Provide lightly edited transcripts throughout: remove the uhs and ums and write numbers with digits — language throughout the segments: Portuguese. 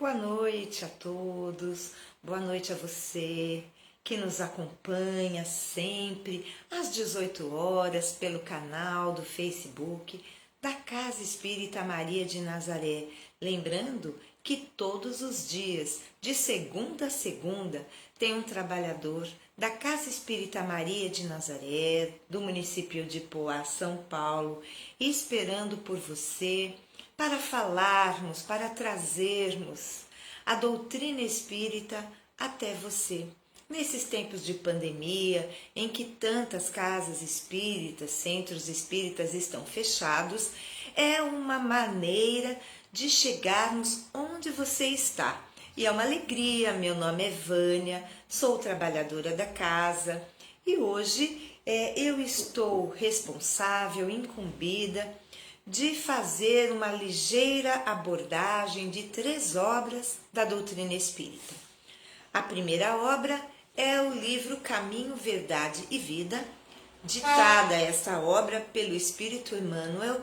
Boa noite a todos, boa noite a você que nos acompanha sempre às 18 horas pelo canal do Facebook da Casa Espírita Maria de Nazaré. Lembrando que todos os dias, de segunda a segunda, tem um trabalhador da Casa Espírita Maria de Nazaré, do município de Poá, São Paulo, esperando por você, para falarmos, para trazermos a doutrina espírita até você. Nesses tempos de pandemia, em que tantas casas espíritas, centros espíritas estão fechados, é uma maneira de chegarmos onde você está. E é uma alegria, meu nome é Vânia, sou trabalhadora da casa e hoje eu estou responsável, incumbida, de fazer uma ligeira abordagem de 3 obras da doutrina espírita. A primeira obra é o livro Caminho, Verdade e Vida, ditada essa obra pelo Espírito Emmanuel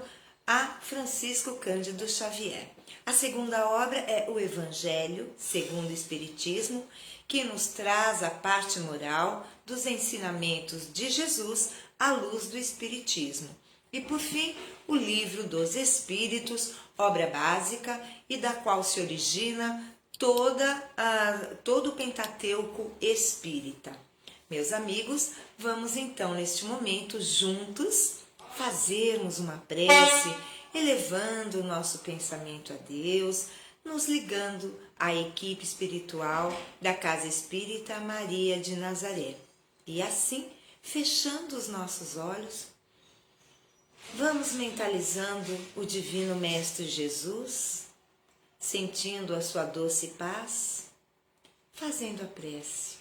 a Francisco Cândido Xavier. A segunda obra é o Evangelho segundo o Espiritismo, que nos traz a parte moral dos ensinamentos de Jesus à luz do Espiritismo. E por fim, o Livro dos Espíritos, obra básica e da qual se origina todo o Pentateuco espírita. Meus amigos, vamos então neste momento juntos fazermos uma prece, elevando o nosso pensamento a Deus, nos ligando à equipe espiritual da Casa Espírita Maria de Nazaré. E assim, fechando os nossos olhos, vamos mentalizando o Divino Mestre Jesus, sentindo a sua doce paz, fazendo a prece.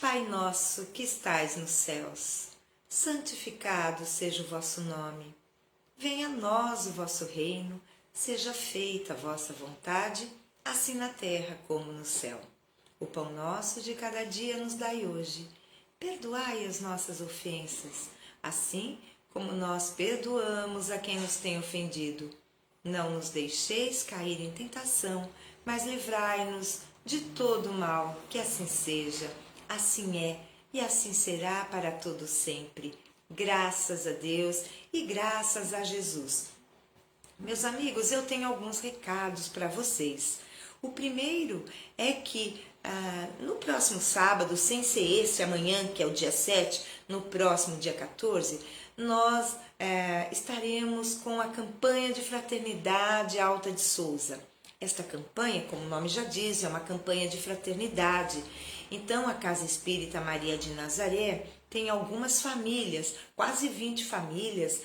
Pai nosso que estais nos céus, santificado seja o vosso nome. Venha a nós o vosso reino, seja feita a vossa vontade, assim na terra como no céu. O pão nosso de cada dia nos dai hoje. Perdoai as nossas ofensas, assim como nós perdoamos a quem nos tem ofendido. Não nos deixeis cair em tentação, mas livrai-nos de todo o mal, que assim seja, assim é e assim será para todo sempre. Graças a Deus e graças a Jesus. Meus amigos, eu tenho alguns recados para vocês. O primeiro é que no próximo sábado, sem ser esse amanhã, que é o dia 7, no próximo dia 14, nós estaremos com a campanha de fraternidade Alta de Souza. Esta campanha, como o nome já diz, é uma campanha de fraternidade. Então, a Casa Espírita Maria de Nazaré tem algumas famílias, quase 20 famílias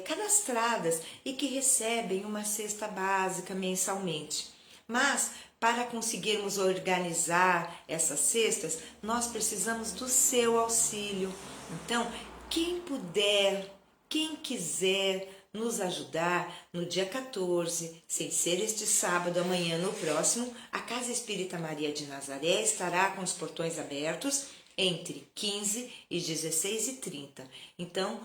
cadastradas e que recebem uma cesta básica mensalmente. Mas, para conseguirmos organizar essas cestas, nós precisamos do seu auxílio. Então, quem puder, quem quiser nos ajudar, no dia 14, sem ser este sábado, amanhã, no próximo, a Casa Espírita Maria de Nazaré estará com os portões abertos entre 15 e 16h30. Então,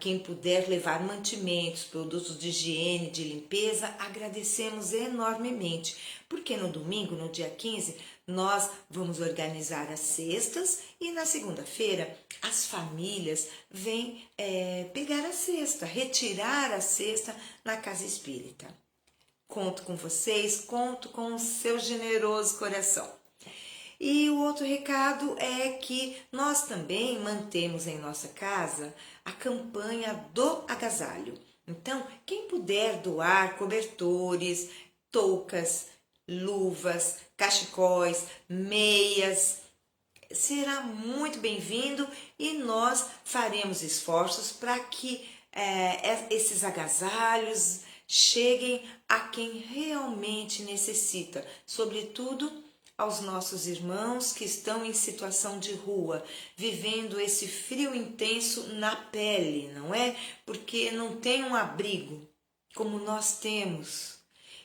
quem puder levar mantimentos, produtos de higiene, de limpeza, agradecemos enormemente, porque no domingo, no dia 15, nós vamos organizar as cestas e na segunda-feira as famílias vêm pegar a cesta, retirar a cesta na Casa Espírita. Conto com vocês, conto com o seu generoso coração. E o outro recado é que nós também mantemos em nossa casa a campanha do agasalho. Então, quem puder doar cobertores, toucas, luvas, cachecóis, meias, será muito bem-vindo e nós faremos esforços para que esses agasalhos cheguem a quem realmente necessita, sobretudo aos nossos irmãos que estão em situação de rua, vivendo esse frio intenso na pele, não é? Porque não tem um abrigo como nós temos.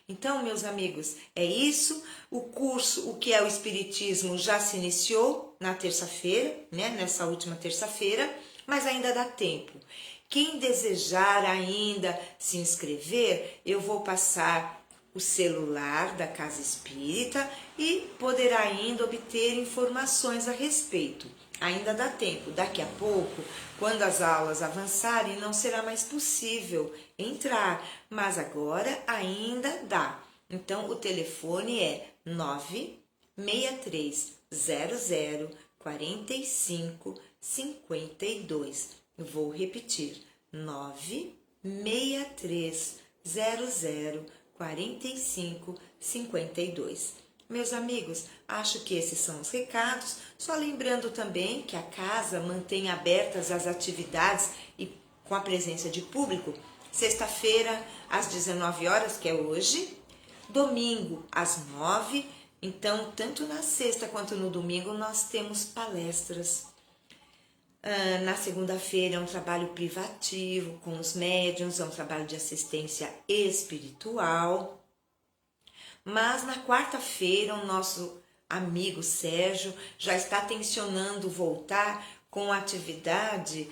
Então, meus amigos, é isso. O curso, o que é o Espiritismo, já se iniciou na terça-feira, né? Nessa última terça-feira, mas ainda dá tempo. Quem desejar ainda se inscrever, eu vou passar o celular da Casa Espírita e poderá ainda obter informações a respeito. Ainda dá tempo, daqui a pouco, quando as aulas avançarem, não será mais possível entrar, mas agora ainda dá. Então, o telefone é 96300 4552. Vou repetir, 96300 4552. Meus amigos, acho que esses são os recados. Só lembrando também que a casa mantém abertas as atividades e com a presença de público, sexta-feira às 19 horas, que é hoje, domingo às 9. Então, tanto na sexta quanto no domingo, nós temos palestras. Na segunda-feira é um trabalho privativo com os médiuns, é um trabalho de assistência espiritual. Mas na quarta-feira o nosso amigo Sérgio já está tensionando voltar com atividade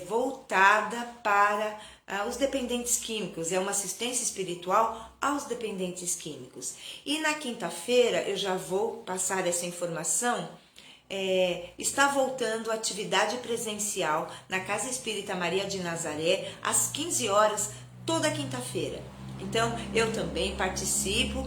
voltada para os dependentes químicos, é uma assistência espiritual aos dependentes químicos. E na quinta-feira, eu já vou passar essa informação, está voltando a atividade presencial na Casa Espírita Maria de Nazaré, às 15 horas, toda quinta-feira. Então, eu também participo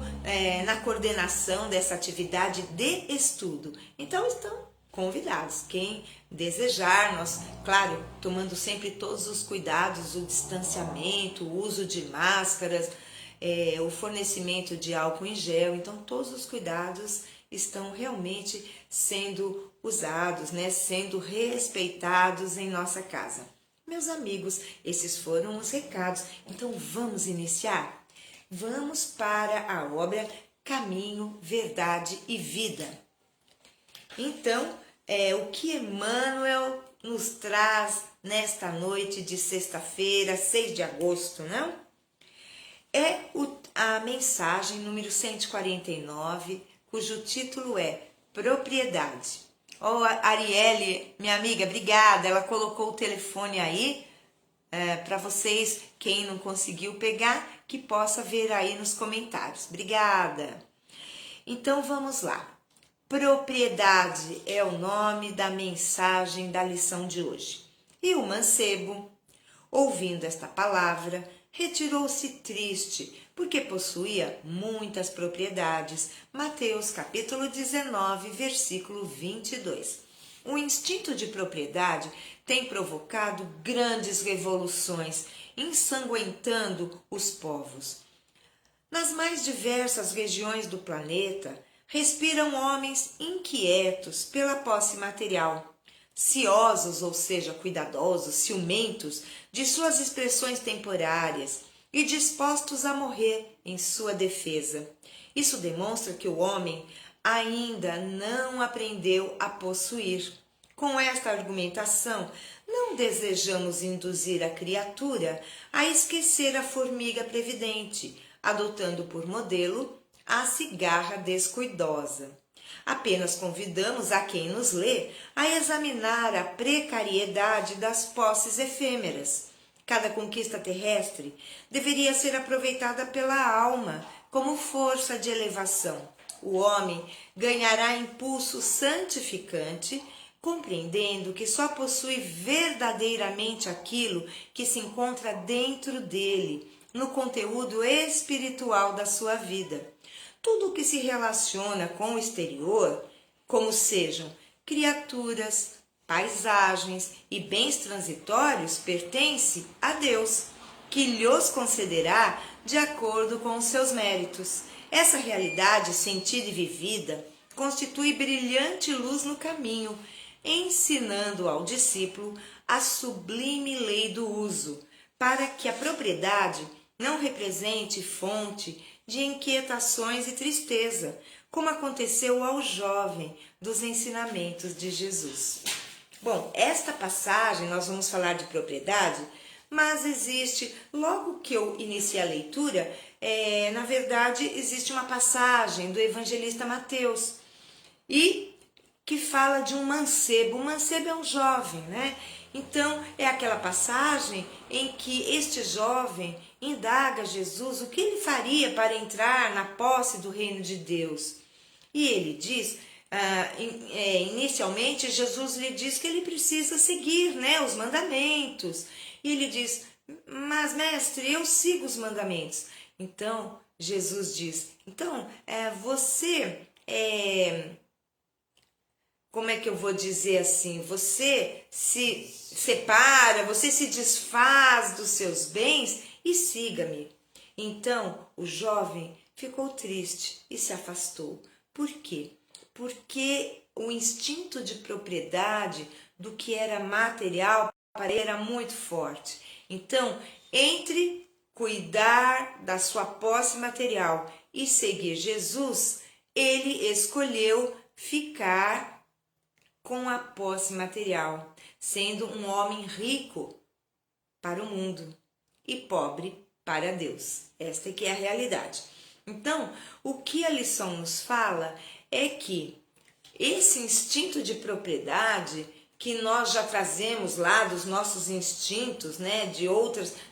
na coordenação dessa atividade de estudo. Então, estão convidados. Quem desejar, nós, claro, tomando sempre todos os cuidados, o distanciamento, o uso de máscaras, o fornecimento de álcool em gel. Então, todos os cuidados estão realmente sendo usados, né, sendo respeitados em nossa casa. Meus amigos, esses foram os recados. Então vamos iniciar? Vamos para a obra Caminho, Verdade e Vida. Então, o que Emmanuel nos traz nesta noite de sexta-feira, 6 de agosto, não? É a mensagem número 149, cujo título é Propriedade. Arielle, minha amiga, obrigada. Ela colocou o telefone aí para vocês, quem não conseguiu pegar, que possa ver aí nos comentários. Obrigada. Então vamos lá. Propriedade é o nome da mensagem da lição de hoje. E o mancebo, ouvindo esta palavra, retirou-se triste, porque possuía muitas propriedades. Mateus capítulo 19, versículo 22. O instinto de propriedade tem provocado grandes revoluções, ensanguentando os povos. Nas mais diversas regiões do planeta, respiram homens inquietos pela posse material, ciosos, ou seja, cuidadosos, ciumentos de suas expressões temporárias e dispostos a morrer em sua defesa. Isso demonstra que o homem ainda não aprendeu a possuir. Com esta argumentação, não desejamos induzir a criatura a esquecer a formiga previdente, adotando por modelo a cigarra descuidosa. Apenas convidamos a quem nos lê a examinar a precariedade das posses efêmeras. Cada conquista terrestre deveria ser aproveitada pela alma como força de elevação. O homem ganhará impulso santificante, compreendendo que só possui verdadeiramente aquilo que se encontra dentro dele, no conteúdo espiritual da sua vida. Tudo o que se relaciona com o exterior, como sejam criaturas, paisagens e bens transitórios, pertence a Deus, que lhos concederá de acordo com os seus méritos. Essa realidade sentida e vivida constitui brilhante luz no caminho, ensinando ao discípulo a sublime lei do uso, para que a propriedade não represente fonte de inquietações e tristeza, como aconteceu ao jovem dos ensinamentos de Jesus. Bom, esta passagem, nós vamos falar de propriedade, mas existe, logo que eu iniciei a leitura, na verdade, existe uma passagem do evangelista Mateus, e que fala de um mancebo. O mancebo é um jovem, né? Então, é aquela passagem em que este jovem indaga a Jesus o que ele faria para entrar na posse do reino de Deus. E ele diz, inicialmente, Jesus lhe diz que ele precisa seguir, né, os mandamentos. E ele diz, mas mestre, eu sigo os mandamentos. Então, Jesus diz, então, você como é que eu vou dizer assim? Você se separa, você se desfaz dos seus bens e siga-me. Então, o jovem ficou triste e se afastou. Por quê? Porque o instinto de propriedade do que era material para ele era muito forte. Então, entre cuidar da sua posse material e seguir Jesus, ele escolheu ficar com a posse material, sendo um homem rico para o mundo e pobre para Deus. Esta é que é a realidade. Então, o que a lição nos fala é que esse instinto de propriedade que nós já trazemos lá dos nossos instintos, né,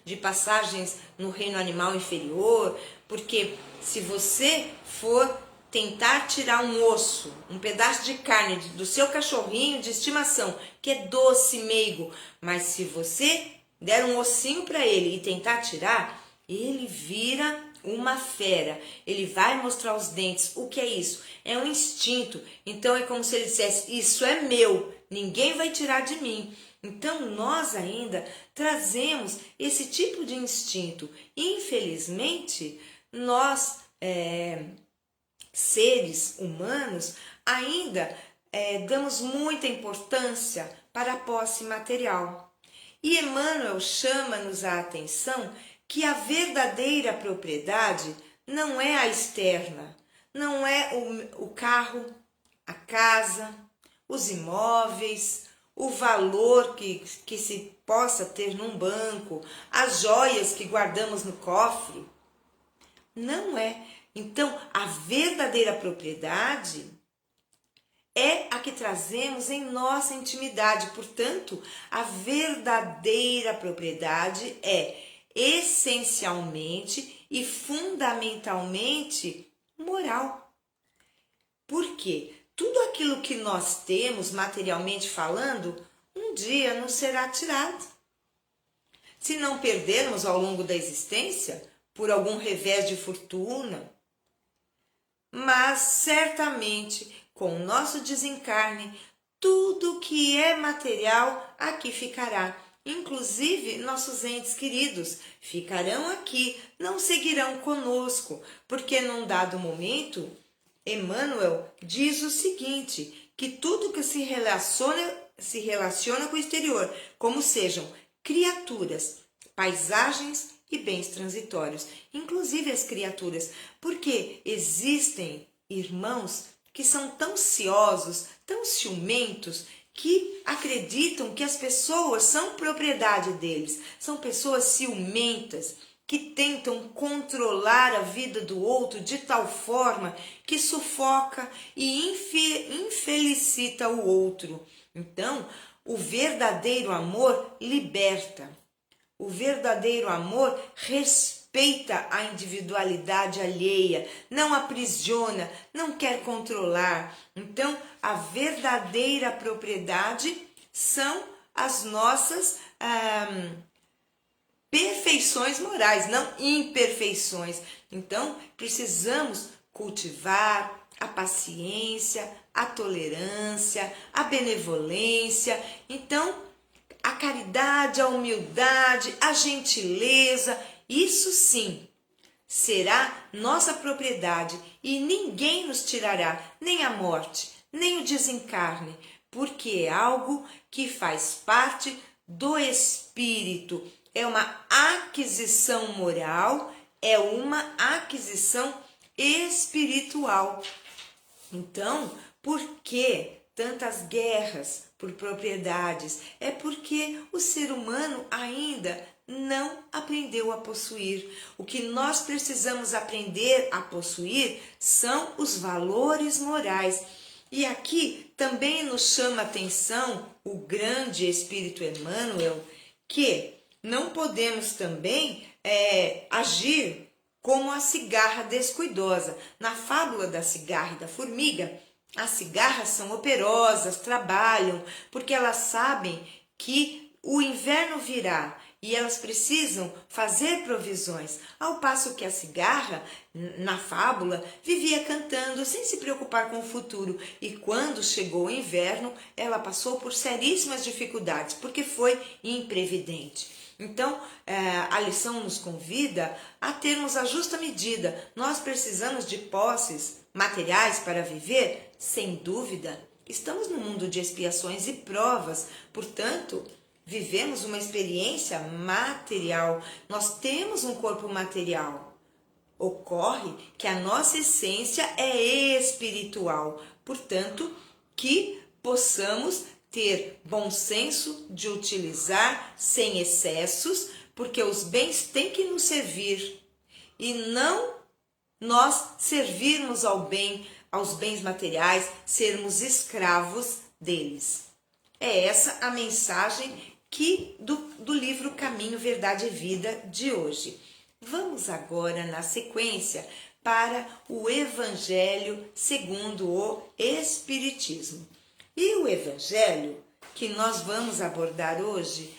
de passagens no reino animal inferior, porque se você for tentar tirar um osso, um pedaço de carne do seu cachorrinho de estimação, que é doce, meigo, mas se você der um ossinho para ele e tentar tirar, ele vira uma fera, ele vai mostrar os dentes. O que é isso? É um instinto. Então é como se ele dissesse, isso é meu, ninguém vai tirar de mim. Então nós ainda trazemos esse tipo de instinto. Infelizmente, nós seres humanos ainda damos muita importância para a posse material. E Emmanuel chama-nos a atenção que a verdadeira propriedade não é a externa, não é o carro, a casa, os imóveis, o valor que se possa ter num banco, as joias que guardamos no cofre. Não é. Então, a verdadeira propriedade é a que trazemos em nossa intimidade. Portanto, a verdadeira propriedade é essencialmente e fundamentalmente moral. Por quê? Tudo aquilo que nós temos, materialmente falando, um dia nos será tirado. Se não perdermos ao longo da existência, por algum revés de fortuna, mas certamente com o nosso desencarne, tudo que é material aqui ficará. Inclusive, nossos entes queridos ficarão aqui, não seguirão conosco, porque num dado momento, Emmanuel diz o seguinte, que tudo que se relaciona com o exterior, como sejam criaturas, paisagens e bens transitórios, inclusive as criaturas, porque existem irmãos que são tão ciosos, tão ciumentos, que acreditam que as pessoas são propriedade deles. São pessoas ciumentas que tentam controlar a vida do outro de tal forma que sufoca e infelicita o outro. Então, o verdadeiro amor liberta. O verdadeiro amor respeita a individualidade alheia, não aprisiona, não quer controlar. Então, a verdadeira propriedade são as nossas perfeições morais, não imperfeições. Então, precisamos cultivar a paciência, a tolerância, a benevolência. Então, a caridade, a humildade, a gentileza, isso sim será nossa propriedade e ninguém nos tirará nem a morte, nem o desencarne, porque é algo que faz parte do espírito. É uma aquisição moral, é uma aquisição espiritual. Então, por que tantas guerras por propriedades? É porque o ser humano ainda não aprendeu a possuir. O que nós precisamos aprender a possuir são os valores morais. E aqui também nos chama a atenção o grande Espírito Emmanuel, que não podemos também agir como a cigarra descuidosa. Na fábula da cigarra e da formiga, as cigarras são operosas, trabalham, porque elas sabem que o inverno virá e elas precisam fazer provisões, ao passo que a cigarra, na fábula, vivia cantando sem se preocupar com o futuro, e quando chegou o inverno, ela passou por seríssimas dificuldades, porque foi imprevidente. Então, a lição nos convida a termos a justa medida. Nós precisamos de posses materiais para viver? Sem dúvida. Estamos no mundo de expiações e provas, portanto, vivemos uma experiência material, nós temos um corpo material. Ocorre que a nossa essência é espiritual, portanto, que possamos ter bom senso de utilizar sem excessos, porque os bens têm que nos servir e não nós servirmos aos bens materiais, sermos escravos deles. É essa a mensagem do livro Caminho, Verdade e Vida de hoje. Vamos agora, na sequência, para o Evangelho segundo o Espiritismo. E o Evangelho que nós vamos abordar hoje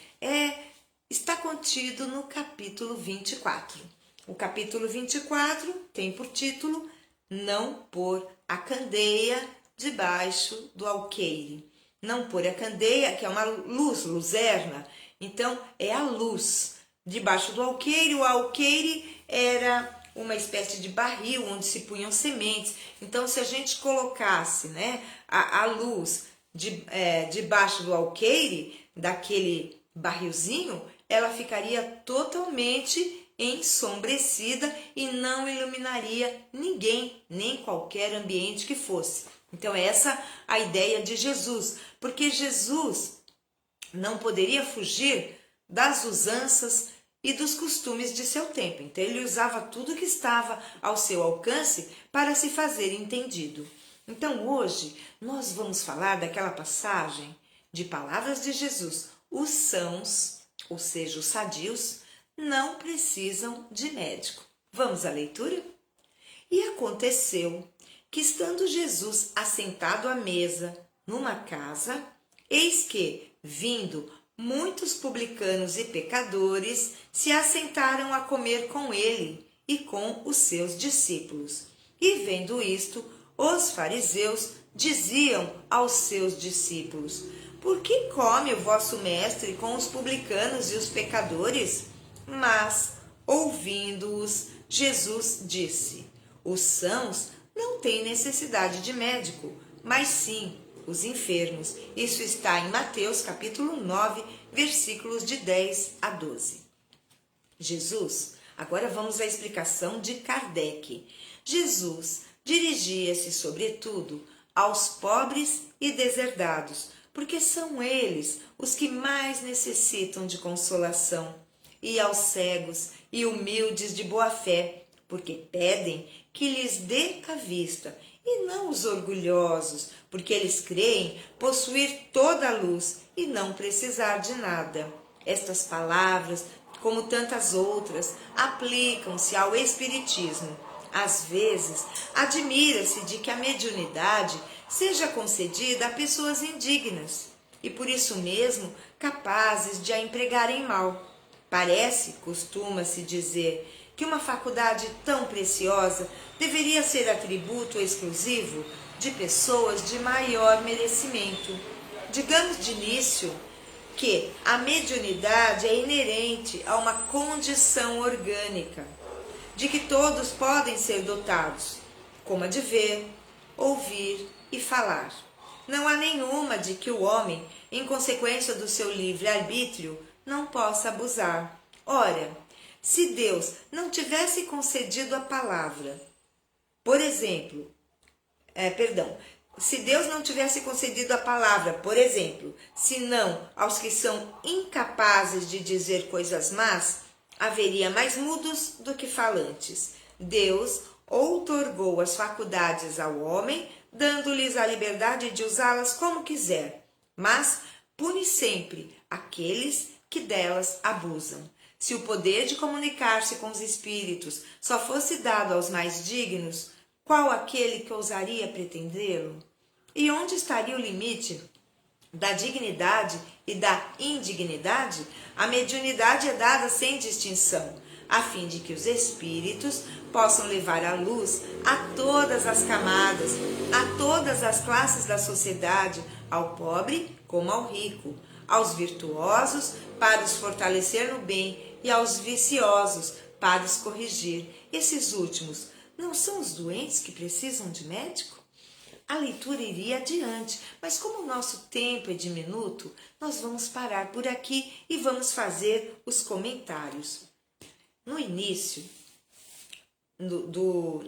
está contido no capítulo 24. O capítulo 24 tem por título Não pôr a candeia debaixo do alqueire. Não pôr a candeia, que é uma luz, luzerna, então é a luz. Debaixo do alqueire, o alqueire era uma espécie de barril onde se punham sementes. Então, se a gente colocasse a luz debaixo do alqueire, daquele barrilzinho, ela ficaria totalmente ensombrecida e não iluminaria ninguém, nem qualquer ambiente que fosse. Então, essa a ideia de Jesus, porque Jesus não poderia fugir das usanças e dos costumes de seu tempo. Então, ele usava tudo que estava ao seu alcance para se fazer entendido. Então, hoje, nós vamos falar daquela passagem de palavras de Jesus. Os sãos, ou seja, os sadios, não precisam de médico. Vamos à leitura? E aconteceu que, estando Jesus assentado à mesa numa casa, eis que, vindo muitos publicanos e pecadores, se assentaram a comer com ele e com os seus discípulos. E vendo isto, os fariseus diziam aos seus discípulos: por que come o vosso mestre com os publicanos e os pecadores? Mas, ouvindo-os, Jesus disse: os sãos não têm necessidade de médico, mas sim os enfermos. Isso está em Mateus capítulo 9, versículos de 10 a 12. Jesus, agora vamos à explicação de Kardec. Jesus dirigia-se, sobretudo, aos pobres e deserdados, porque são eles os que mais necessitam de consolação, e aos cegos e humildes de boa fé, porque pedem que lhes dê a vista, e não os orgulhosos, porque eles creem possuir toda a luz e não precisar de nada. Estas palavras, como tantas outras, aplicam-se ao Espiritismo. Às vezes, admira-se de que a mediunidade seja concedida a pessoas indignas e, por isso mesmo, capazes de a empregarem mal. Costuma-se dizer, que uma faculdade tão preciosa deveria ser atributo exclusivo de pessoas de maior merecimento. Digamos de início que a mediunidade é inerente a uma condição orgânica, de que todos podem ser dotados, como a de ver, ouvir e falar. Não há nenhuma de que o homem, em consequência do seu livre-arbítrio, não possa abusar. Ora, se Deus não tivesse concedido a palavra, por exemplo, se Deus não tivesse concedido a palavra, por exemplo, senão aos que são incapazes de dizer coisas más, haveria mais mudos do que falantes. Deus outorgou as faculdades ao homem dando-lhes a liberdade de usá-las como quiser, mas pune sempre aqueles que delas abusam. Se o poder de comunicar-se com os espíritos só fosse dado aos mais dignos, qual aquele que ousaria pretendê-lo? E onde estaria o limite da dignidade e da indignidade? A mediunidade é dada sem distinção, a fim de que os espíritos possam levar a luz a todas as camadas, a todas as classes da sociedade, ao pobre como ao rico, aos virtuosos para os fortalecer no bem e aos viciosos para os corrigir. Esses últimos não são os doentes que precisam de médico? A leitura iria adiante, mas como o nosso tempo é diminuto, nós vamos parar por aqui e vamos fazer os comentários. No início,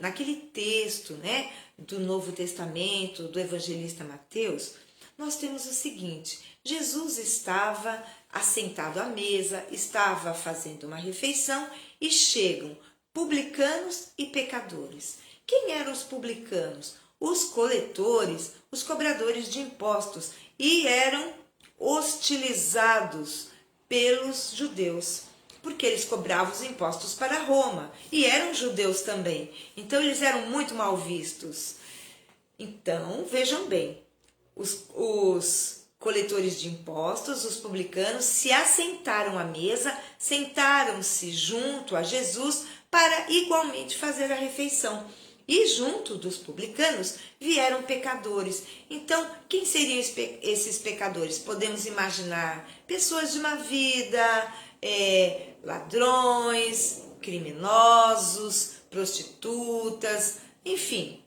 naquele texto, né, do Novo Testamento, do evangelista Mateus, nós temos o seguinte: Jesus estava assentado à mesa, estava fazendo uma refeição e chegam publicanos e pecadores. Quem eram os publicanos? Os coletores, os cobradores de impostos, e eram hostilizados pelos judeus, porque eles cobravam os impostos para Roma e eram judeus também. Então eles eram muito mal vistos. Então, vejam bem, os coletores de impostos, os publicanos, se assentaram à mesa, sentaram-se junto a Jesus para igualmente fazer a refeição. E junto dos publicanos vieram pecadores. Então, quem seriam esses pecadores? Podemos imaginar pessoas de má vida, ladrões, criminosos, prostitutas, enfim,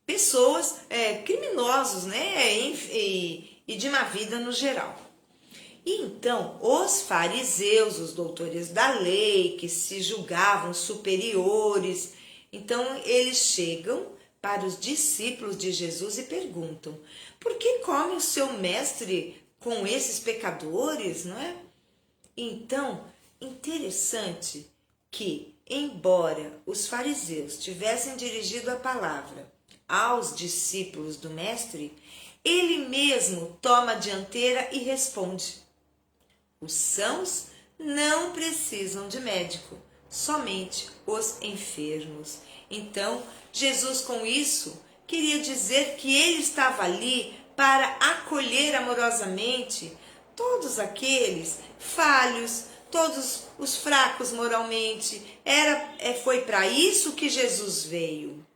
pessoas, criminosos, né? E de má vida no geral. E então os fariseus, os doutores da lei, que se julgavam superiores, então eles chegam para os discípulos de Jesus e perguntam: por que come o seu mestre com esses pecadores, não é? Então, interessante que, embora os fariseus tivessem dirigido a palavra aos discípulos do mestre, ele mesmo toma a dianteira e responde: os sãos não precisam de médico, somente os enfermos. Então, Jesus com isso queria dizer que ele estava ali para acolher amorosamente todos aqueles falhos, todos os fracos moralmente. Foi para isso que Jesus veio.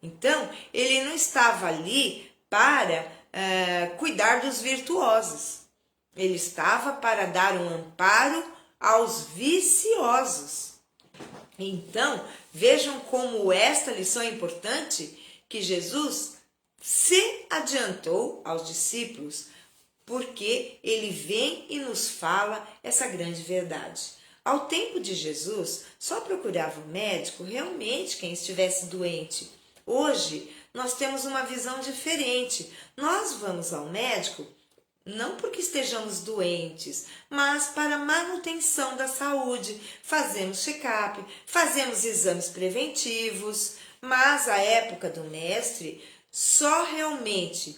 Então, ele não estava ali para cuidar dos virtuosos. Ele estava para dar um amparo aos viciosos. Então, vejam como esta lição é importante, que Jesus se adiantou aos discípulos, porque ele vem e nos fala essa grande verdade. Ao tempo de Jesus, só procurava o médico realmente quem estivesse doente. Hoje, nós temos uma visão diferente. Nós vamos ao médico não porque estejamos doentes, mas para manutenção da saúde. Fazemos check-up, fazemos exames preventivos, mas à época do mestre, só realmente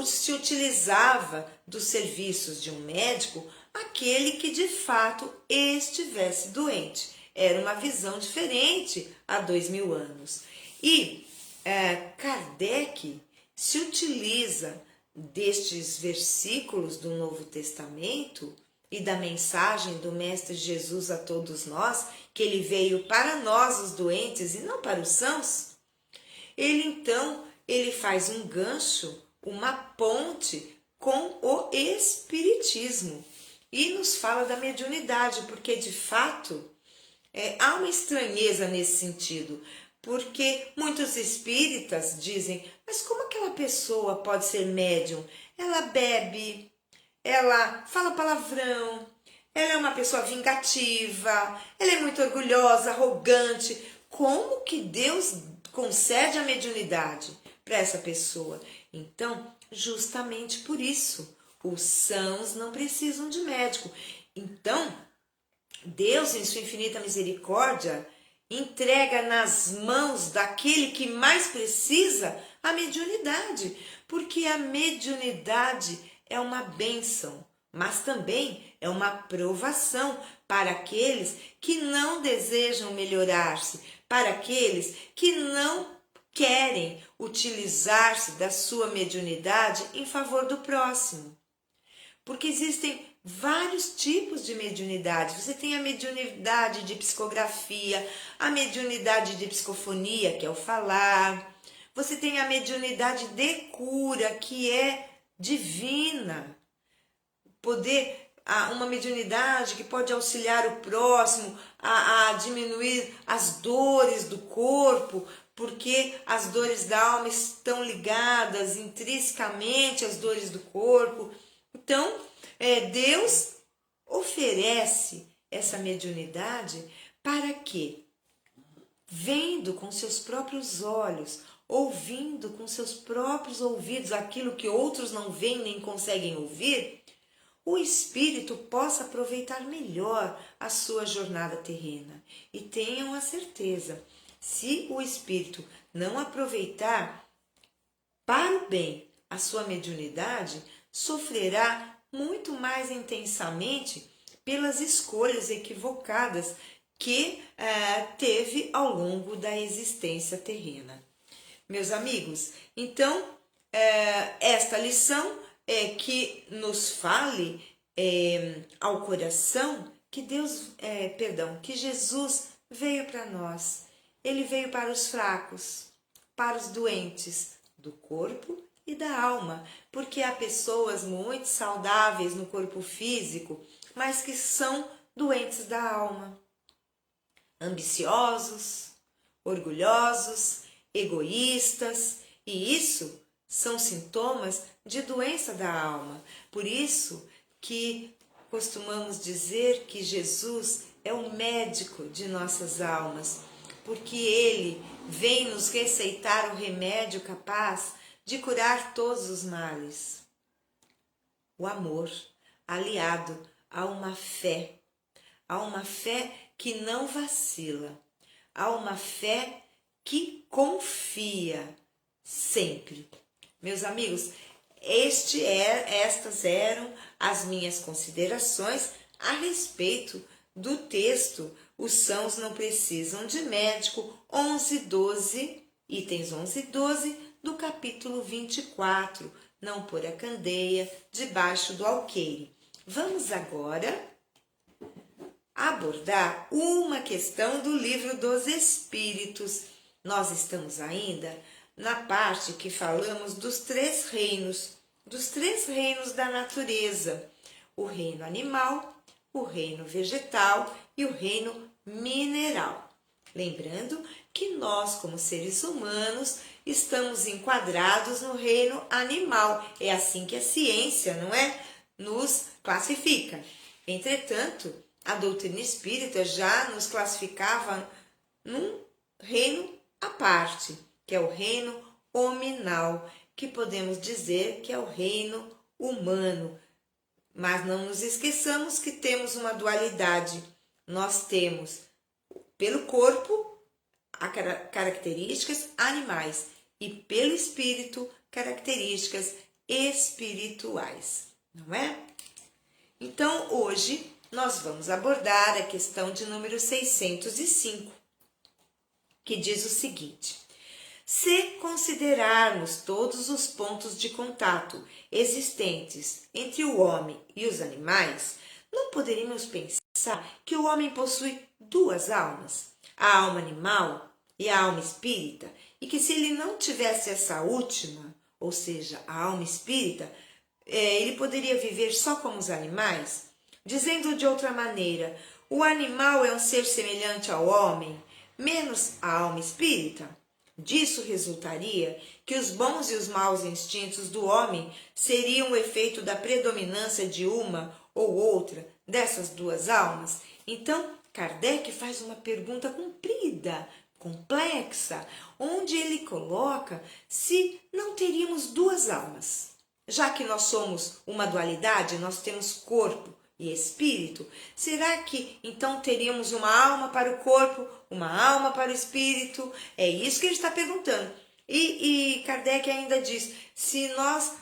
se utilizava dos serviços de um médico aquele que de fato estivesse doente. Era uma visão diferente há 2000 anos. E Kardec se utiliza destes versículos do Novo Testamento e da mensagem do Mestre Jesus a todos nós, que ele veio para nós os doentes e não para os sãos. Ele faz um gancho, uma ponte com o Espiritismo e nos fala da mediunidade, porque de fato há uma estranheza nesse sentido, porque muitos espíritas dizem: mas como aquela pessoa pode ser médium? Ela bebe, ela fala palavrão, ela é uma pessoa vingativa, ela é muito orgulhosa, arrogante. Como que Deus concede a mediunidade para essa pessoa? Então, justamente por isso, os sãos não precisam de médico. Então, Deus, em sua infinita misericórdia, entrega nas mãos daquele que mais precisa a mediunidade, porque a mediunidade é uma bênção, mas também é uma provação para aqueles que não desejam melhorar-se, para aqueles que não querem utilizar-se da sua mediunidade em favor do próximo. Porque existem vários tipos de mediunidade. Você tem a mediunidade de psicografia, a mediunidade de psicofonia, que é o falar. Você tem a mediunidade de cura, que é divina. Uma mediunidade que pode auxiliar o próximo a diminuir as dores do corpo, porque as dores da alma estão ligadas intrinsecamente às dores do corpo. Então, Deus oferece essa mediunidade para que, vendo com seus próprios olhos, ouvindo com seus próprios ouvidos aquilo que outros não veem nem conseguem ouvir, o espírito possa aproveitar melhor a sua jornada terrena. E tenham a certeza, se o espírito não aproveitar para o bem a sua mediunidade, sofrerá muito mais intensamente pelas escolhas equivocadas que teve ao longo da existência terrena. Meus amigos, então, esta lição é que nos fale ao coração que que Jesus veio para nós. Ele veio para os fracos, para os doentes do corpo e da alma, porque há pessoas muito saudáveis no corpo físico, mas que são doentes da alma. Ambiciosos, orgulhosos, egoístas, e isso são sintomas de doença da alma. Por isso que costumamos dizer que Jesus é o médico de nossas almas, porque ele vem nos receitar o remédio capaz de curar todos os males. O amor, aliado a uma fé que não vacila, a uma fé que confia sempre. Meus amigos, estas eram as minhas considerações a respeito do texto Os Sãos Não Precisam de Médico, 11:12, itens 11 e 12 do capítulo 24, Não pôr a candeia debaixo do alqueire. Vamos agora abordar uma questão do Livro dos Espíritos. Nós estamos ainda na parte que falamos dos três reinos da natureza: o reino animal, o reino vegetal e o reino mineral. Lembrando que nós, como seres humanos, estamos enquadrados no reino animal. É assim que a ciência, não é, nos classifica. Entretanto, a doutrina espírita já nos classificava num reino à parte, que é o reino hominal, que podemos dizer que é o reino humano. Mas não nos esqueçamos que temos uma dualidade. Nós temos, pelo corpo, características animais e pelo espírito, características espirituais, não é? Então, hoje, nós vamos abordar a questão de número 605, que diz o seguinte: se considerarmos todos os pontos de contato existentes entre o homem e os animais, não poderíamos pensar que o homem possui duas almas, a alma animal e a alma espírita, e que se ele não tivesse essa última, ou seja, a alma espírita, ele poderia viver só como os animais? Dizendo de outra maneira, o animal é um ser semelhante ao homem, menos a alma espírita? Disso resultaria que os bons e os maus instintos do homem seriam o efeito da predominância de uma ou outra dessas duas almas? Então, Kardec faz uma pergunta comprida, complexa, onde ele coloca se não teríamos duas almas. Já que nós somos uma dualidade, nós temos corpo e espírito? Será que então teríamos uma alma para o corpo, uma alma para o espírito? É isso que ele está perguntando. E Kardec ainda diz, se nós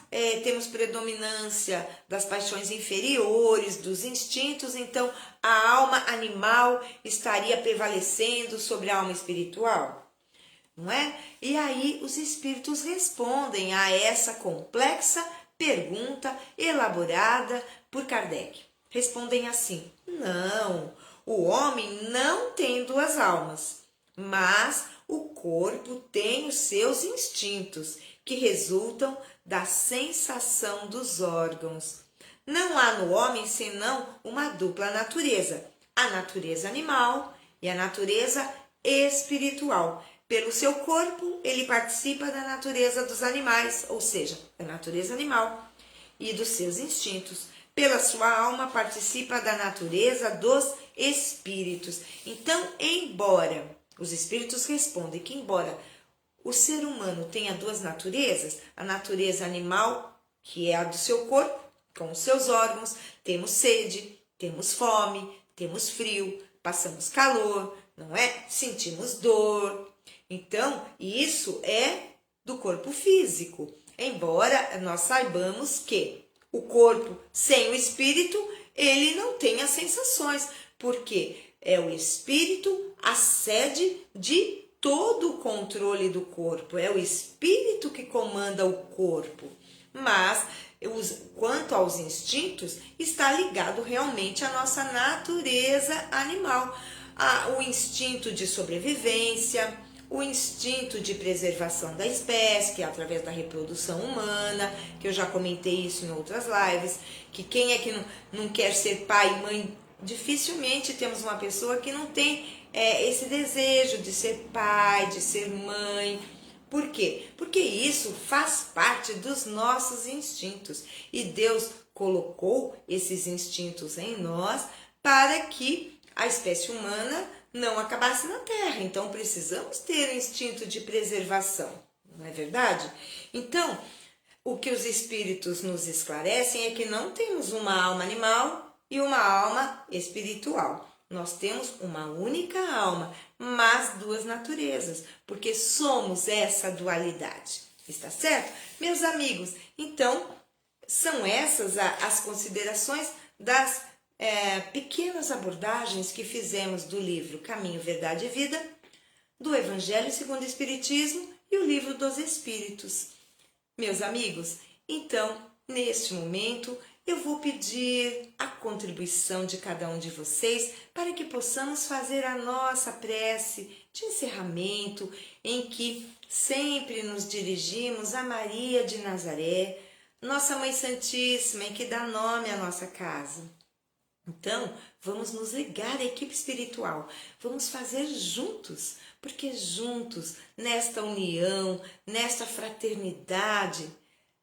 temos predominância das paixões inferiores, dos instintos, então a alma animal estaria prevalecendo sobre a alma espiritual? Não é? E aí os espíritos respondem a essa complexa pergunta elaborada por Kardec. Respondem assim: não, o homem não tem duas almas, mas o corpo tem os seus instintos, que resultam da sensação dos órgãos. Não há no homem senão uma dupla natureza, a natureza animal e a natureza espiritual. Pelo seu corpo, ele participa da natureza dos animais, ou seja, da natureza animal e dos seus instintos. Pela sua alma, participa da natureza dos espíritos. Então, embora os espíritos respondem que, embora o ser humano tenha duas naturezas, a natureza animal, que é a do seu corpo, com os seus órgãos, temos sede, temos fome, temos frio, passamos calor, não é? Sentimos dor. Então, isso é do corpo físico. Embora nós saibamos que o corpo sem o espírito, ele não tem as sensações, porque é o espírito a sede de todo o controle do corpo, é o espírito que comanda o corpo. Mas, quanto aos instintos, está ligado realmente à nossa natureza animal. O instinto de sobrevivência, o instinto de preservação da espécie, que é através da reprodução humana, que eu já comentei isso em outras lives, que quem é que não quer ser pai e mãe? Dificilmente temos uma pessoa que não tem esse desejo de ser pai, de ser mãe. Por quê? Porque isso faz parte dos nossos instintos. E Deus colocou esses instintos em nós para que a espécie humana não acabasse na Terra. Então precisamos ter um instinto de preservação, não é verdade? Então, o que os espíritos nos esclarecem é que não temos uma alma animal e uma alma espiritual. Nós temos uma única alma, mas duas naturezas, porque somos essa dualidade. Está certo? Meus amigos, então, são essas as considerações das pequenas abordagens que fizemos do livro Caminho, Verdade e Vida, do Evangelho segundo o Espiritismo e o Livro dos Espíritos. Meus amigos, então, neste momento, eu vou pedir a contribuição de cada um de vocês para que possamos fazer a nossa prece de encerramento, em que sempre nos dirigimos a Maria de Nazaré, nossa Mãe Santíssima, em que dá nome à nossa casa. Então, vamos nos ligar à equipe espiritual, vamos fazer juntos, porque juntos, nesta união, nesta fraternidade,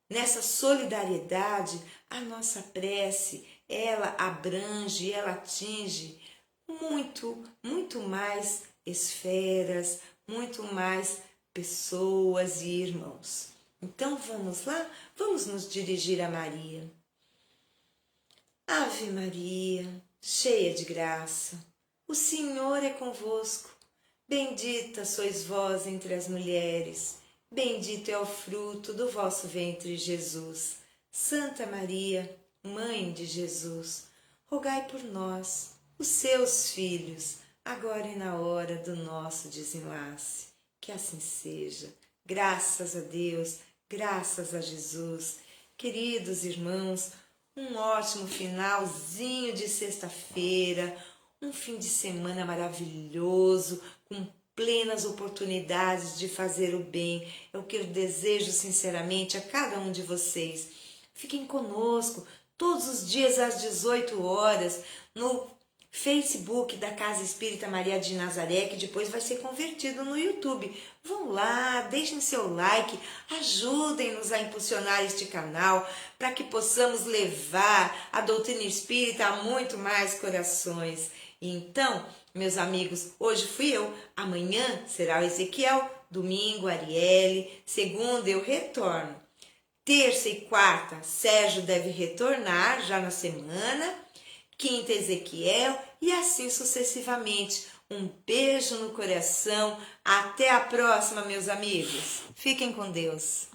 nessa solidariedade, a nossa prece, ela abrange, ela atinge muito, muito mais esferas, muito mais pessoas e irmãos. Então vamos lá, vamos nos dirigir a Maria. Ave Maria, cheia de graça, o Senhor é convosco. Bendita sois vós entre as mulheres, bendito é o fruto do vosso ventre, Jesus. Santa Maria, Mãe de Jesus, rogai por nós, os seus filhos, agora e na hora do nosso desenlace. Que assim seja. Graças a Deus, graças a Jesus. Queridos irmãos, um ótimo finalzinho de sexta-feira, um fim de semana maravilhoso, com plenas oportunidades de fazer o bem. É o que eu desejo sinceramente a cada um de vocês. Fiquem conosco todos os dias às 18 horas no Facebook da Casa Espírita Maria de Nazaré, que depois vai ser convertido no YouTube. Vão lá, deixem seu like, ajudem-nos a impulsionar este canal para que possamos levar a doutrina espírita a muito mais corações. E então, meus amigos, hoje fui eu, amanhã será o Ezequiel, domingo Arielle, segunda eu retorno. Terça e quarta, Sérgio deve retornar já na semana. quinta Ezequiel e assim sucessivamente. Um beijo no coração. Até a próxima, meus amigos. Fiquem com Deus.